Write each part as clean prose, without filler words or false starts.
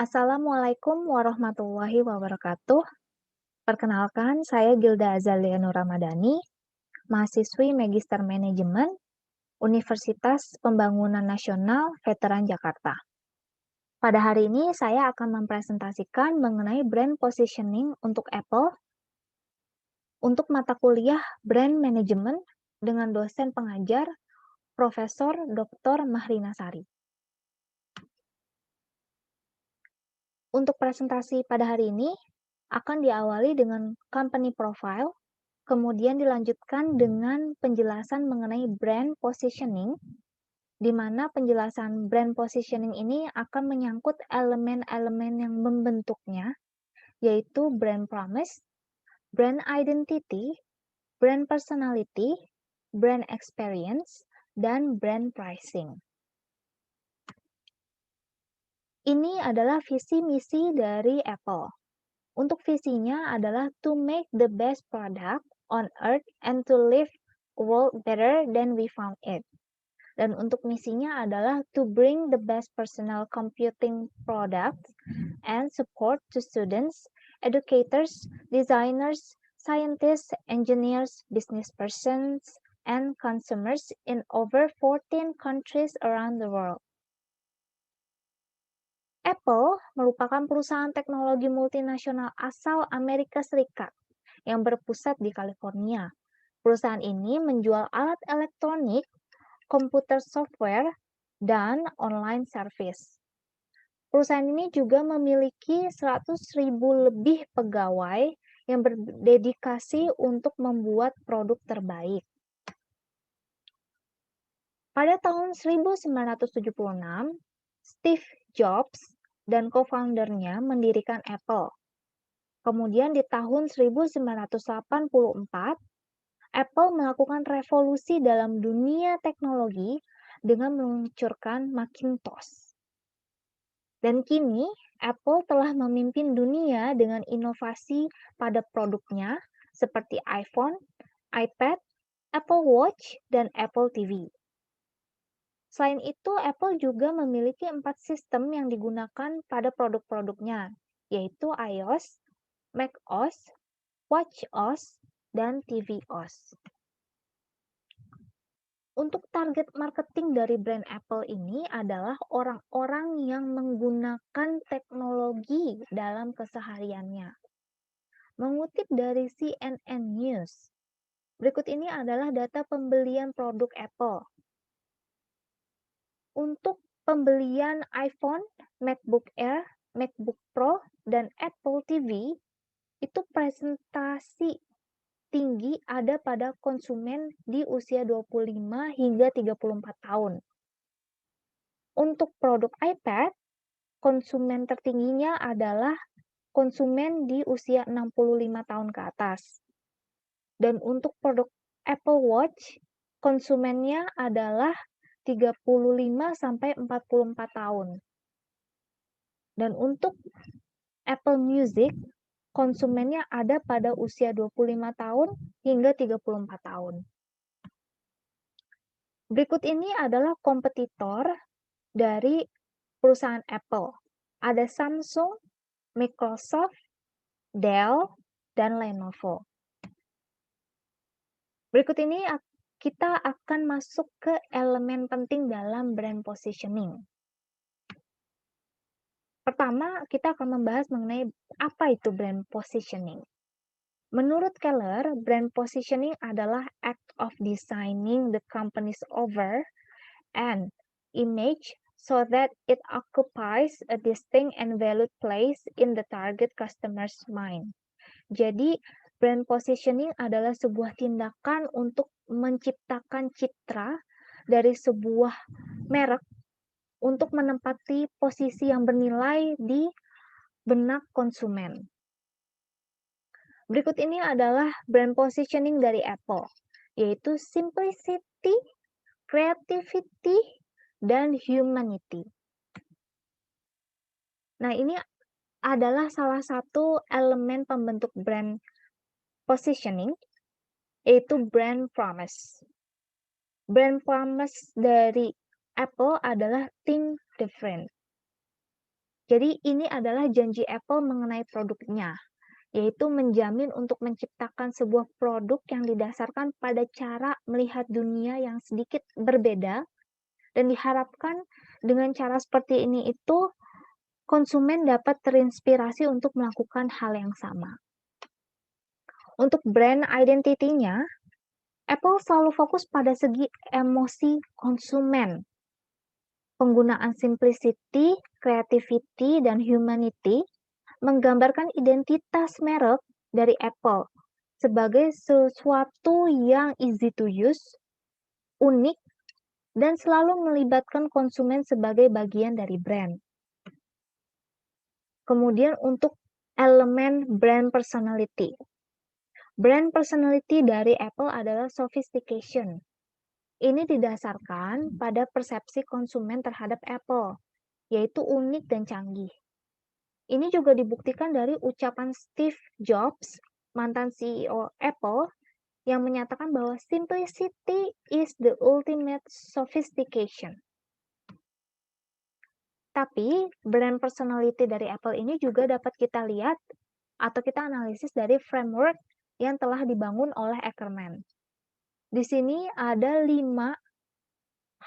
Assalamualaikum warahmatullahi wabarakatuh. Perkenalkan, saya Gilda Azalia Nur Ramadhani, mahasiswi Magister Manajemen Universitas Pembangunan Nasional Veteran Jakarta. Pada hari ini, saya akan mempresentasikan mengenai brand positioning untuk Apple untuk mata kuliah Brand Management dengan dosen pengajar Profesor Dr. Mahrina Sari. Untuk presentasi pada hari ini, akan diawali dengan company profile, kemudian dilanjutkan dengan penjelasan mengenai brand positioning, di mana penjelasan brand positioning ini akan menyangkut elemen-elemen yang membentuknya, yaitu brand promise, brand identity, brand personality, brand experience, dan brand pricing. Ini adalah visi misi dari Apple. Untuk visinya adalah to make the best product on earth and to live a world better than we found it. Dan untuk misinya adalah to bring the best personal computing products and support to students, educators, designers, scientists, engineers, business persons, and consumers in over 14 countries around the world. Apple merupakan perusahaan teknologi multinasional asal Amerika Serikat yang berpusat di California. Perusahaan ini menjual alat elektronik, komputer software, dan online service. Perusahaan ini juga memiliki 100.000 lebih pegawai yang berdedikasi untuk membuat produk terbaik. Pada tahun 1976, Steve Jobs dan co-foundernya mendirikan Apple. Kemudian di tahun 1984, Apple melakukan revolusi dalam dunia teknologi dengan meluncurkan Macintosh. Dan kini, Apple telah memimpin dunia dengan inovasi pada produknya seperti iPhone, iPad, Apple Watch, dan Apple TV. Selain itu, Apple juga memiliki 4 sistem yang digunakan pada produk-produknya, yaitu iOS, macOS, watchOS, dan tvOS. Untuk target marketing dari brand Apple ini adalah orang-orang yang menggunakan teknologi dalam kesehariannya. Mengutip dari CNN News, berikut ini adalah data pembelian produk Apple. Untuk pembelian iPhone, MacBook Air, MacBook Pro, dan Apple TV, itu presentasi tinggi ada pada konsumen di usia 25 hingga 34 tahun. Untuk produk iPad, konsumen tertingginya adalah konsumen di usia 65 tahun ke atas. Dan untuk produk Apple Watch, konsumennya adalah 35 sampai 44 tahun. Dan untuk Apple Music, konsumennya ada pada usia 25 tahun hingga 34 tahun. Berikut ini adalah kompetitor dari perusahaan Apple. Ada Samsung, Microsoft, Dell, dan Lenovo. Berikut ini kita akan masuk ke elemen penting dalam brand positioning. Pertama, kita akan membahas mengenai apa itu brand positioning. Menurut Keller, brand positioning adalah act of designing the company's over and image so that it occupies a distinct and valued place in the target customer's mind. Jadi, brand positioning adalah sebuah tindakan untuk menciptakan citra dari sebuah merek untuk menempati posisi yang bernilai di benak konsumen. Berikut ini adalah brand positioning dari Apple, yaitu simplicity, creativity, dan humanity. Nah, ini adalah salah satu elemen pembentuk brand positioning, yaitu brand promise. Brand promise dari Apple adalah think different. Jadi ini adalah janji Apple mengenai produknya, yaitu menjamin untuk menciptakan sebuah produk yang didasarkan pada cara melihat dunia yang sedikit berbeda, dan diharapkan dengan cara seperti ini itu konsumen dapat terinspirasi untuk melakukan hal yang sama. Untuk brand identity-nya, Apple selalu fokus pada segi emosi konsumen. Penggunaan simplicity, creativity, dan humanity menggambarkan identitas merek dari Apple sebagai sesuatu yang easy to use, unik, dan selalu melibatkan konsumen sebagai bagian dari brand. Kemudian untuk elemen brand personality. Brand personality dari Apple adalah sophistication. Ini didasarkan pada persepsi konsumen terhadap Apple, yaitu unik dan canggih. Ini juga dibuktikan dari ucapan Steve Jobs, mantan CEO Apple, yang menyatakan bahwa simplicity is the ultimate sophistication. Tapi, brand personality dari Apple ini juga dapat kita lihat atau kita analisis dari framework yang telah dibangun oleh Ackerman. Di sini ada 5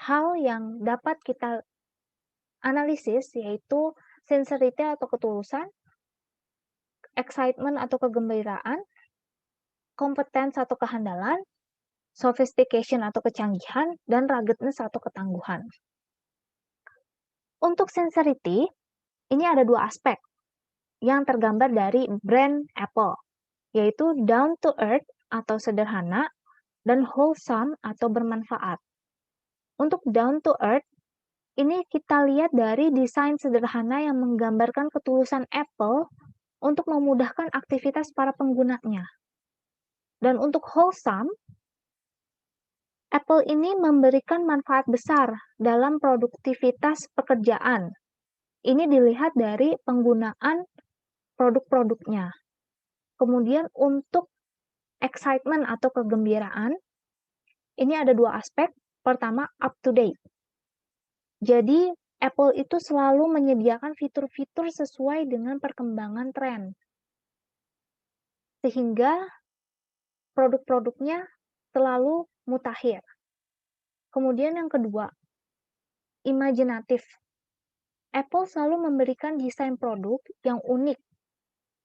hal yang dapat kita analisis, yaitu sincerity atau ketulusan, excitement atau kegembiraan, competence atau kehandalan, sophistication atau kecanggihan, dan ruggedness atau ketangguhan. Untuk sincerity, ini ada 2 aspek yang tergambar dari brand Apple, yaitu down to earth atau sederhana, dan wholesome atau bermanfaat. Untuk down to earth, ini kita lihat dari desain sederhana yang menggambarkan ketulusan Apple untuk memudahkan aktivitas para penggunanya. Dan untuk wholesome, Apple ini memberikan manfaat besar dalam produktivitas pekerjaan. Ini dilihat dari penggunaan produk-produknya. Kemudian untuk excitement atau kegembiraan, ini ada 2 aspek. Pertama, up to date. Jadi, Apple itu selalu menyediakan fitur-fitur sesuai dengan perkembangan tren. Sehingga produk-produknya selalu mutakhir. Kemudian yang kedua, imajinatif. Apple selalu memberikan desain produk yang unik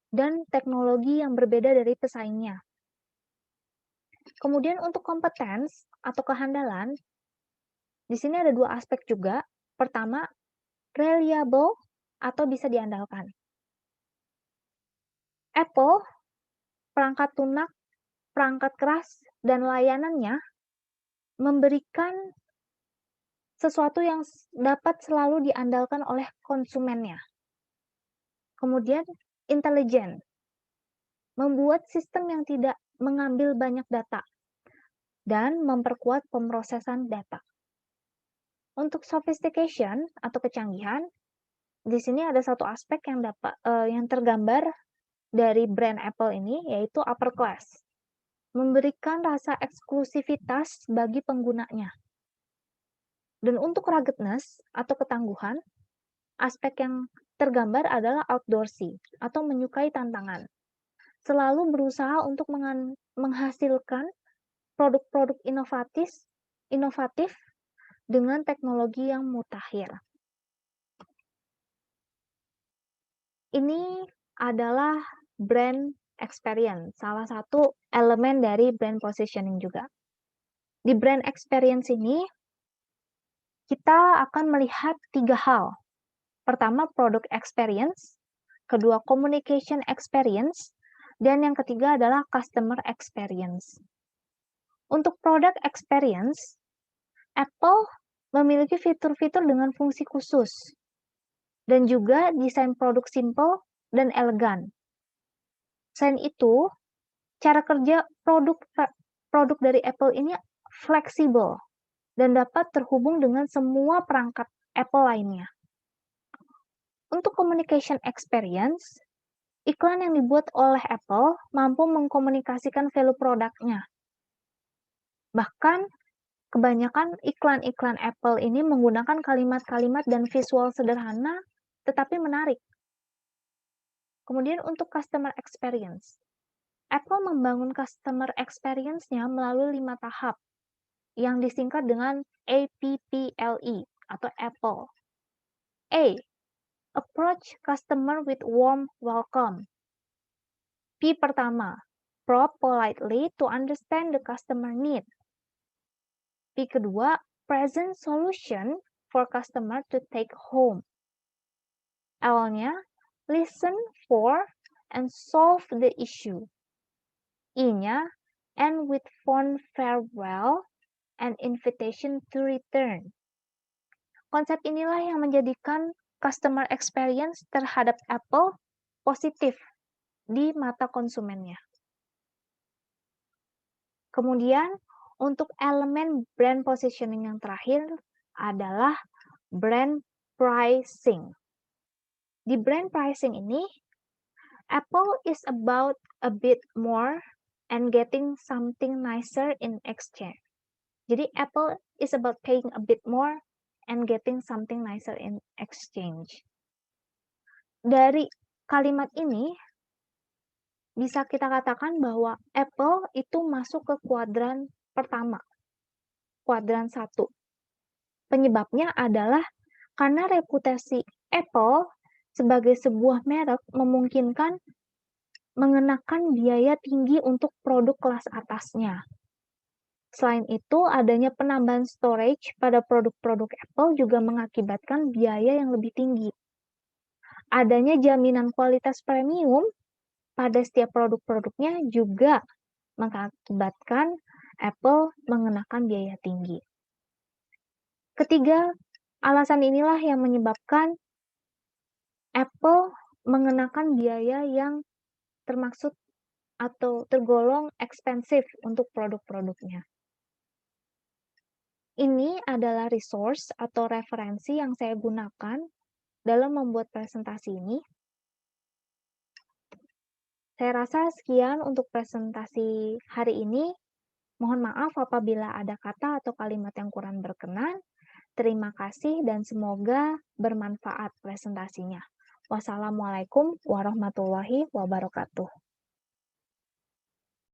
dan teknologi yang berbeda dari pesaingnya. Kemudian untuk kompetens atau kehandalan, di sini ada 2 aspek juga. Pertama, reliable atau bisa diandalkan. Apple, perangkat lunak, perangkat keras, dan layanannya memberikan sesuatu yang dapat selalu diandalkan oleh konsumennya. Kemudian, intelijen, membuat sistem yang tidak mengambil banyak data dan memperkuat pemrosesan data. Untuk sophistication atau kecanggihan, di sini ada satu aspek yang tergambar dari brand Apple ini, yaitu upper class, memberikan rasa eksklusivitas bagi penggunanya. Dan untuk ruggedness atau ketangguhan, aspek yang tergambar adalah outdoorsy atau menyukai tantangan. Selalu berusaha untuk menghasilkan produk-produk inovatif dengan teknologi yang mutakhir. Ini adalah brand experience, salah satu elemen dari brand positioning juga. Di brand experience ini, kita akan melihat 3 hal. Pertama, product experience, kedua, communication experience, dan yang ketiga adalah customer experience. Untuk product experience, Apple memiliki fitur-fitur dengan fungsi khusus, dan juga desain produk simple dan elegan. Selain itu, cara kerja produk dari Apple ini fleksibel dan dapat terhubung dengan semua perangkat Apple lainnya. Untuk communication experience, iklan yang dibuat oleh Apple mampu mengkomunikasikan value produknya. Bahkan, kebanyakan iklan-iklan Apple ini menggunakan kalimat-kalimat dan visual sederhana tetapi menarik. Kemudian untuk customer experience. Apple membangun customer experience-nya melalui 5 tahap yang disingkat dengan APPLE atau Apple. A. Approach customer with warm welcome. P pertama, probe politely to understand the customer need. P kedua, present solution for customer to take home. L-nya, listen for and solve the issue. I-nya, end with fond farewell and invitation to return. Konsep inilah yang menjadikan customer experience terhadap Apple positif di mata konsumennya. Kemudian, untuk elemen brand positioning yang terakhir adalah brand pricing. Di brand pricing ini, Apple is about a bit more and getting something nicer in exchange. Jadi Apple is about paying a bit more and getting something nicer in exchange. Dari kalimat ini, bisa kita katakan bahwa Apple itu masuk ke kuadran pertama, kuadran 1. Penyebabnya adalah karena reputasi Apple sebagai sebuah merek memungkinkan mengenakan biaya tinggi untuk produk kelas atasnya. Selain itu, adanya penambahan storage pada produk-produk Apple juga mengakibatkan biaya yang lebih tinggi. Adanya jaminan kualitas premium pada setiap produk-produknya juga mengakibatkan Apple mengenakan biaya tinggi. Ketiga, alasan inilah yang menyebabkan Apple mengenakan biaya yang termaksud atau tergolong ekspensif untuk produk-produknya. Ini adalah resource atau referensi yang saya gunakan dalam membuat presentasi ini. Saya rasa sekian untuk presentasi hari ini. Mohon maaf apabila ada kata atau kalimat yang kurang berkenan. Terima kasih dan semoga bermanfaat presentasinya. Wassalamualaikum warahmatullahi wabarakatuh.